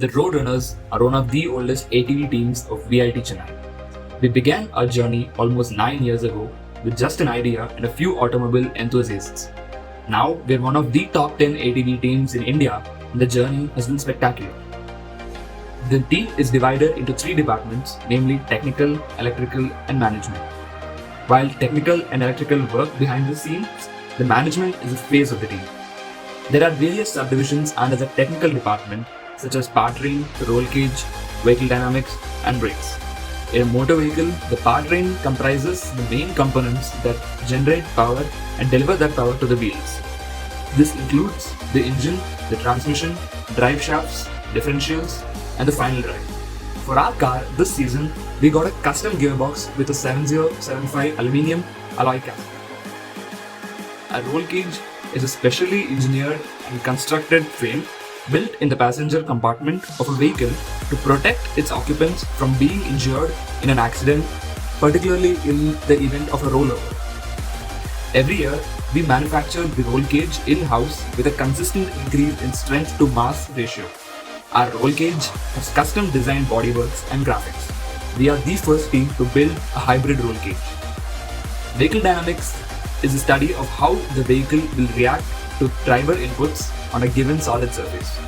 The Roadrunners are one of the oldest ATV teams of VIT Chennai. We began our journey almost 9 years ago with just an idea and a few automobile enthusiasts. Now we're one of the top 10 ATV teams in India and the journey has been spectacular. The team is divided into 3 departments, namely technical, electrical and management. While technical and electrical work behind the scenes, the management is a phase of the team. There are various subdivisions under the technical department such as powertrain, roll cage, vehicle dynamics and brakes. In a motor vehicle, the powertrain comprises the main components that generate power and deliver that power to the wheels. This includes the engine, the transmission, drive shafts, differentials and the final drive. For our car this season, we got a custom gearbox with a 7075 aluminium alloy casting. A roll cage is a specially engineered and constructed frame built in the passenger compartment of a vehicle to protect its occupants from being injured in an accident, particularly in the event of a rollover. Every year, we manufacture the roll cage in-house with a consistent increase in strength to mass ratio. Our roll cage has custom designed bodyworks and graphics. We are the first team to build a hybrid roll cage. Vehicle dynamics is a study of how the vehicle will react to driver inputs on a given solid surface.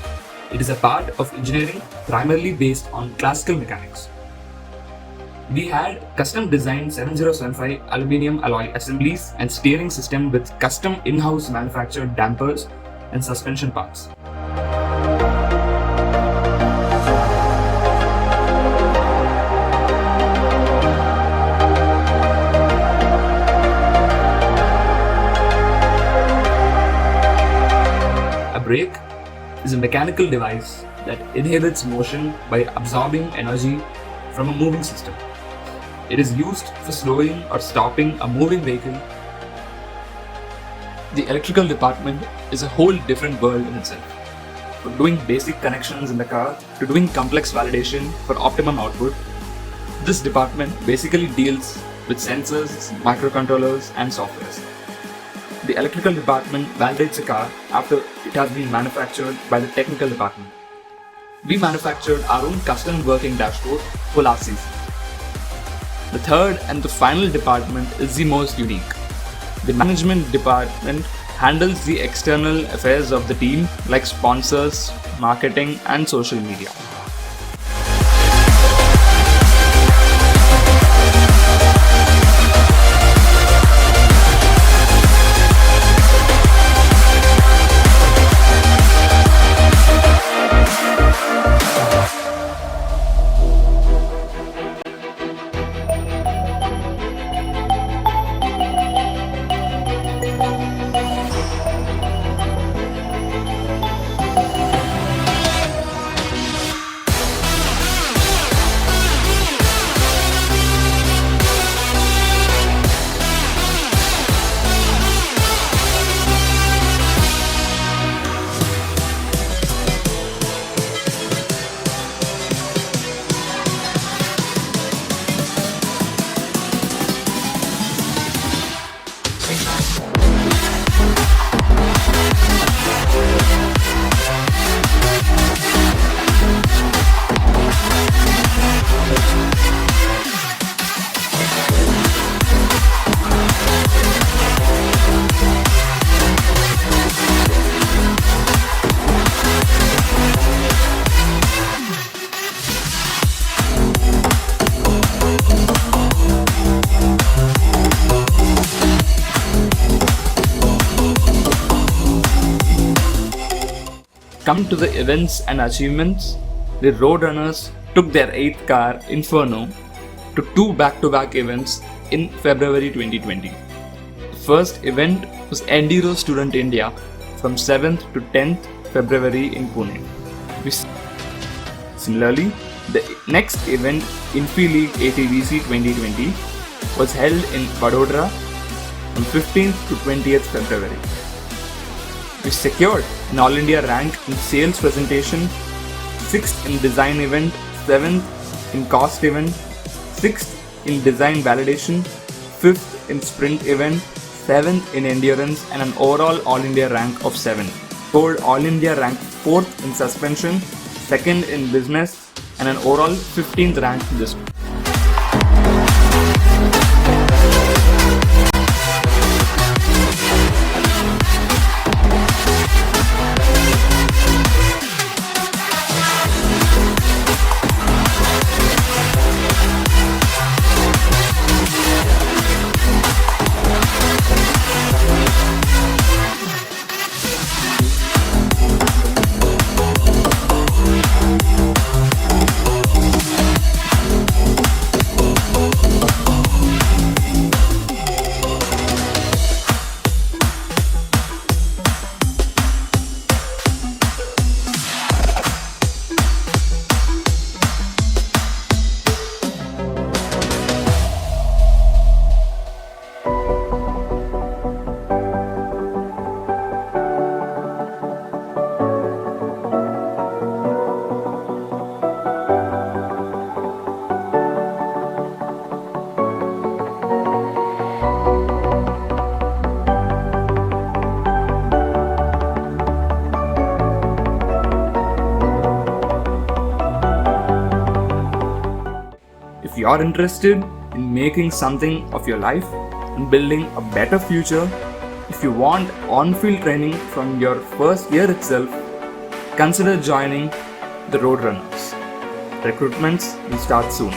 It is a part of engineering primarily based on classical mechanics. We had custom designed 7075 aluminium alloy assemblies and steering system with custom in-house manufactured dampers and suspension parts. A brake is a mechanical device that inhibits motion by absorbing energy from a moving system. It is used for slowing or stopping a moving vehicle. The electrical department is a whole different world in itself. From doing basic connections in the car to doing complex validation for optimum output, this department basically deals with sensors, microcontrollers and softwares. The electrical department validates a car after it has been manufactured by the technical department. We manufactured our own custom working dashboard for last season. The third and the final department is the most unique. The management department handles the external affairs of the team like sponsors, marketing and social media. Come to the events and achievements, the Roadrunners took their 8th car, Inferno, to 2 back-to-back events in February 2020. The first event was Enduro Student India from 7th to 10th February in Pune. Similarly, the next event, InfiLeague ATVC 2020, was held in Vadodara from 15th to 20th February. We secured an All India rank in sales presentation, 6th in design event, 7th in cost event, 6th in design validation, 5th in sprint event, 7th in endurance and an overall All India rank of 7. Scored All India rank 4th in suspension, second in business, and an overall 15th rank this. If you are interested in making something of your life and building a better future, if you want on-field training from your first year itself, consider joining the Roadrunners. Recruitments will start soon.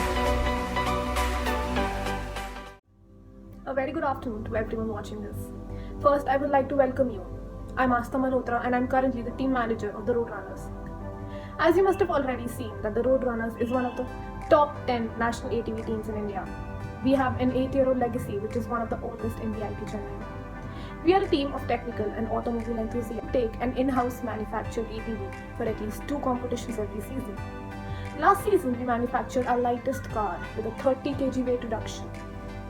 A very good afternoon to everyone watching this. First, I would like to welcome you. I'm Asta Malhotra and I'm currently the team manager of the Roadrunners. As you must have already seen that the Roadrunners is one of the top 10 national ATV teams in India. We have an 8-year-old legacy which is one of the oldest in VIT Chennai. We are a team of technical and automobile enthusiasts who take an in-house manufactured ATV for at least 2 competitions every season. Last season we manufactured our lightest car with a 30 kg weight reduction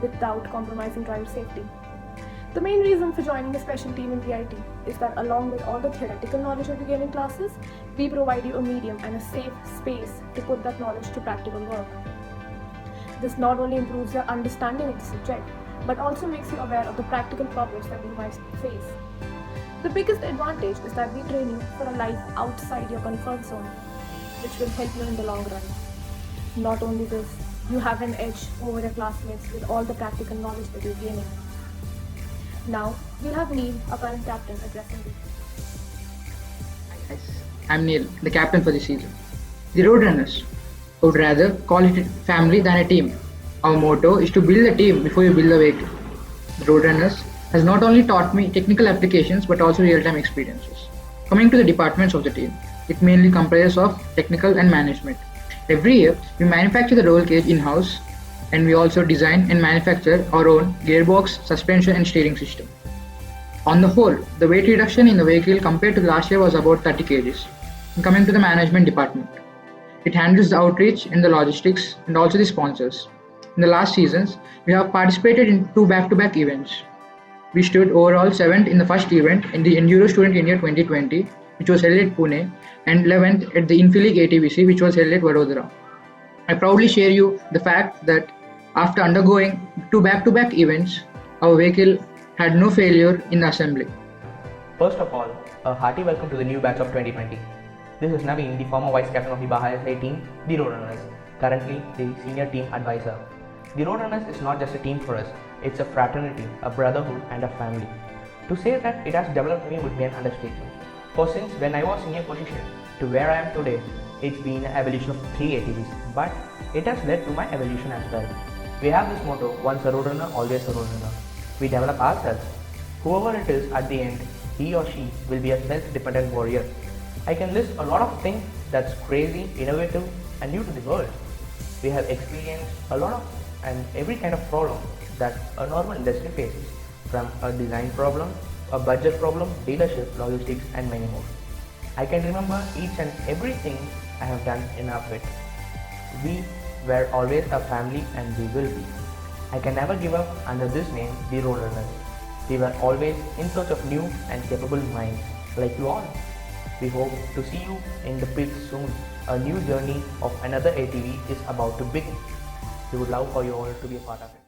without compromising driver safety. The main reason for joining a special team in VIT is that along with all the theoretical knowledge that we gain in classes, we provide you a medium and a safe space to put that knowledge to practical work. This not only improves your understanding of the subject, but also makes you aware of the practical problems that you might face. The biggest advantage is that we train you for a life outside your comfort zone, which will help you in the long run. Not only this, you have an edge over your classmates with all the practical knowledge that you're gaining. Now, we'll have Neil, our current captain, addressing you. Hi guys, I'm Neil, the captain for this season. The Roadrunners. I would rather call it a family than a team. Our motto is to build a team before you build a vehicle. The Roadrunners has not only taught me technical applications but also real-time experiences. Coming to the departments of the team, it mainly comprises of technical and management. Every year, we manufacture the roll cage in-house, and we also design and manufacture our own gearbox, suspension and steering system. On the whole, the weight reduction in the vehicle compared to last year was about 30 kgs. And coming to the management department, it handles the outreach and the logistics and also the sponsors. In the last seasons, we have participated in 2 back-to-back events. We stood overall 7th in the first event in the Enduro Student India 2020, which was held at Pune, and 11th at the InfiLeague ATVC, which was held at Vadodara. I proudly share you the fact that after undergoing 2 back-to-back events, our vehicle had no failure in the assembly. First of all, a hearty welcome to the new batch of 2020. This is Naveen, the former vice captain of the Baja SA team, the Roadrunners, currently the senior team advisor. The Roadrunners is not just a team for us, it's a fraternity, a brotherhood and a family. To say that it has developed me would be an understatement. For since when I was senior position to where I am today, it's been an evolution of 3 ATVs, but it has led to my evolution as well. We have this motto, once a Roadrunner, always a Roadrunner. We develop ourselves. Whoever it is at the end, he or she will be a self-dependent warrior. I can list a lot of things that's crazy, innovative and new to the world. We have experienced a lot of and every kind of problem that a normal industry faces, from a design problem, a budget problem, dealership, logistics and many more. I can remember each and everything I have done in our pit. We were always a family and we will be. I can never give up under this name, the Roadrunners. We were always in search of new and capable minds like you all. We hope to see you in the pit soon. A new journey of another ATV is about to begin. We would love for you all to be a part of it.